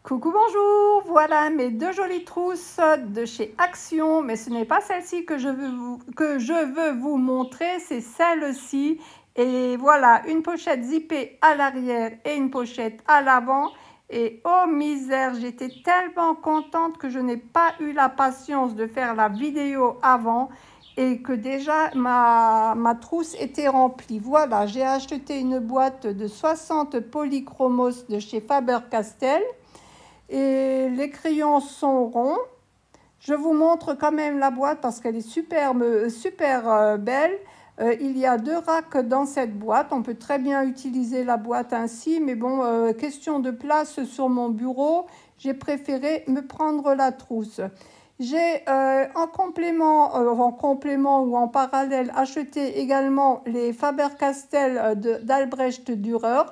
Coucou, bonjour, voilà mes deux jolies trousses de chez Action, mais ce n'est pas celle-ci que je veux vous montrer, c'est celle-ci. Et voilà, une pochette zippée à l'arrière et une pochette à l'avant. Et oh misère, j'étais tellement contente que je n'ai pas eu la patience de faire la vidéo avant et que déjà ma trousse était remplie. Voilà, j'ai acheté une boîte de 60 polychromos de chez Faber-Castell. Et les crayons sont ronds. Je vous montre quand même la boîte parce qu'elle est super belle. Il y a 2 racks dans cette boîte. On peut très bien utiliser la boîte ainsi, mais bon, question de place sur mon bureau, j'ai préféré me prendre la trousse. J'ai en complément ou en parallèle acheté également les Faber-Castell d'Albrecht Dürer.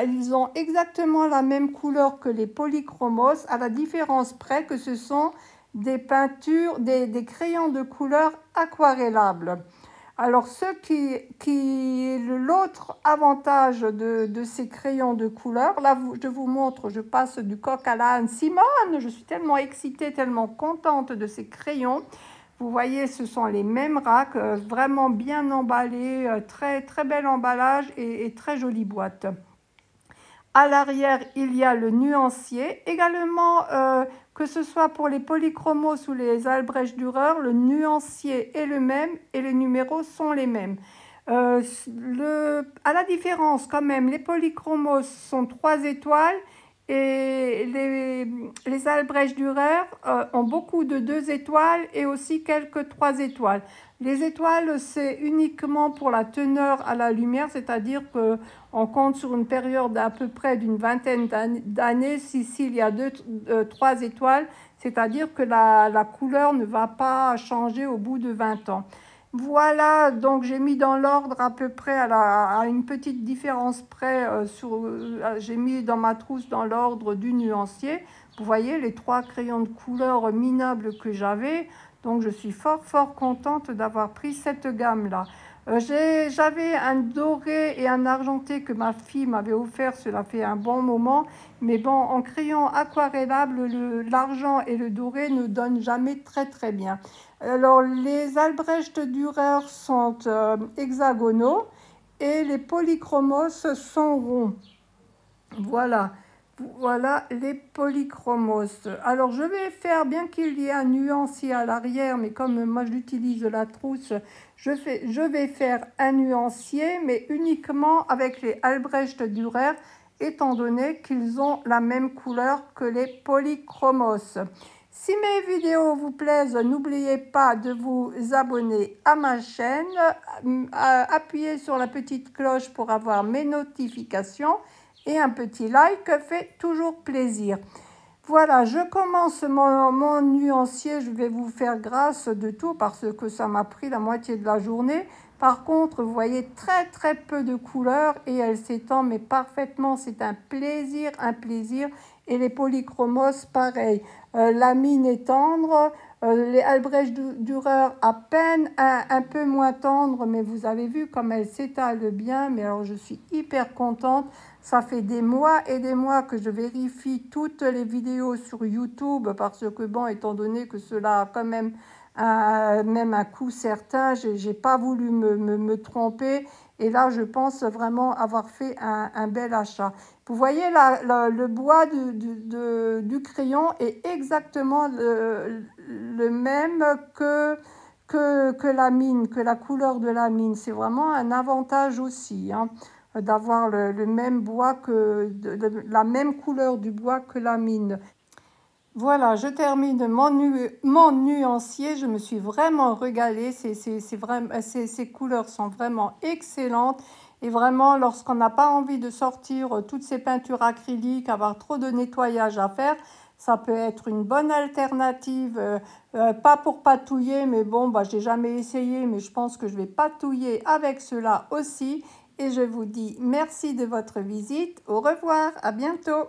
Ils ont exactement la même couleur que les polychromos, à la différence près que ce sont des peintures, des crayons de couleur aquarellables. Alors, l'autre avantage de ces crayons de couleur, là, je vous montre, je passe du coq à l'âne. Simone, je suis tellement excitée, tellement contente de ces crayons. Vous voyez, ce sont les mêmes racks, vraiment bien emballés, très, très bel emballage et très jolie boîte. À l'arrière, il y a le nuancier. Également, que ce soit pour les polychromos ou les Albrecht Dürer, le nuancier est le même et les numéros sont les mêmes. À la différence quand même, les polychromos sont 3 étoiles et les Albrecht Dürer ont beaucoup de 2 étoiles et aussi quelques 3 étoiles. Les étoiles, c'est uniquement pour la teneur à la lumière, c'est-à-dire qu'on compte sur une période à peu près d'une vingtaine d'années s'il y a 3 étoiles, c'est-à-dire que la couleur ne va pas changer au bout de 20 ans. Voilà, donc j'ai mis dans l'ordre à peu près à une petite différence près, j'ai mis dans ma trousse dans l'ordre du nuancier. Vous voyez les 3 crayons de couleur minables que j'avais. Donc je suis fort contente d'avoir pris cette gamme-là. J'avais un doré et un argenté que ma fille m'avait offert, cela fait un bon moment. Mais bon, en crayon aquarellable, l'argent et le doré ne donnent jamais très bien. Alors les Albrecht Dürer sont hexagonaux et les polychromos sont ronds. Voilà. Voilà les polychromos. Alors je vais faire, bien qu'il y ait un nuancier à l'arrière, mais comme moi j'utilise la trousse, je vais faire un nuancier, mais uniquement avec les Albrecht Dürer, étant donné qu'ils ont la même couleur que les polychromos. Si mes vidéos vous plaisent, n'oubliez pas de vous abonner à ma chaîne, appuyez sur la petite cloche pour avoir mes notifications. Et un petit like fait toujours plaisir. Voilà, je commence mon nuancier. Je vais vous faire grâce de tout parce que ça m'a pris la moitié de la journée. Par contre, vous voyez très peu de couleurs et elle s'étend mais parfaitement. C'est un plaisir. Et les polychromos, pareil. La mine est tendre. Les Albrecht Dürer à peine un peu moins tendre, mais vous avez vu comme elle s'étale bien. Mais alors je suis hyper contente. Ça fait des mois et des mois que je vérifie toutes les vidéos sur YouTube parce que bon, étant donné que cela a quand même un coût certain, j'ai pas voulu me tromper. Et là, je pense vraiment avoir fait un bel achat. Vous voyez, le bois du crayon est exactement le même que la mine, que la couleur de la mine. C'est vraiment un avantage aussi, hein, d'avoir le même bois la même couleur du bois que la mine. Voilà, je termine mon nuancier. Je me suis vraiment régalée. Ces couleurs sont vraiment excellentes. Et vraiment, lorsqu'on n'a pas envie de sortir toutes ces peintures acryliques, avoir trop de nettoyage à faire, ça peut être une bonne alternative. Pas pour patouiller, mais bon, bah, j'ai jamais essayé, mais je pense que je vais patouiller avec cela aussi. Et je vous dis merci de votre visite. Au revoir, à bientôt.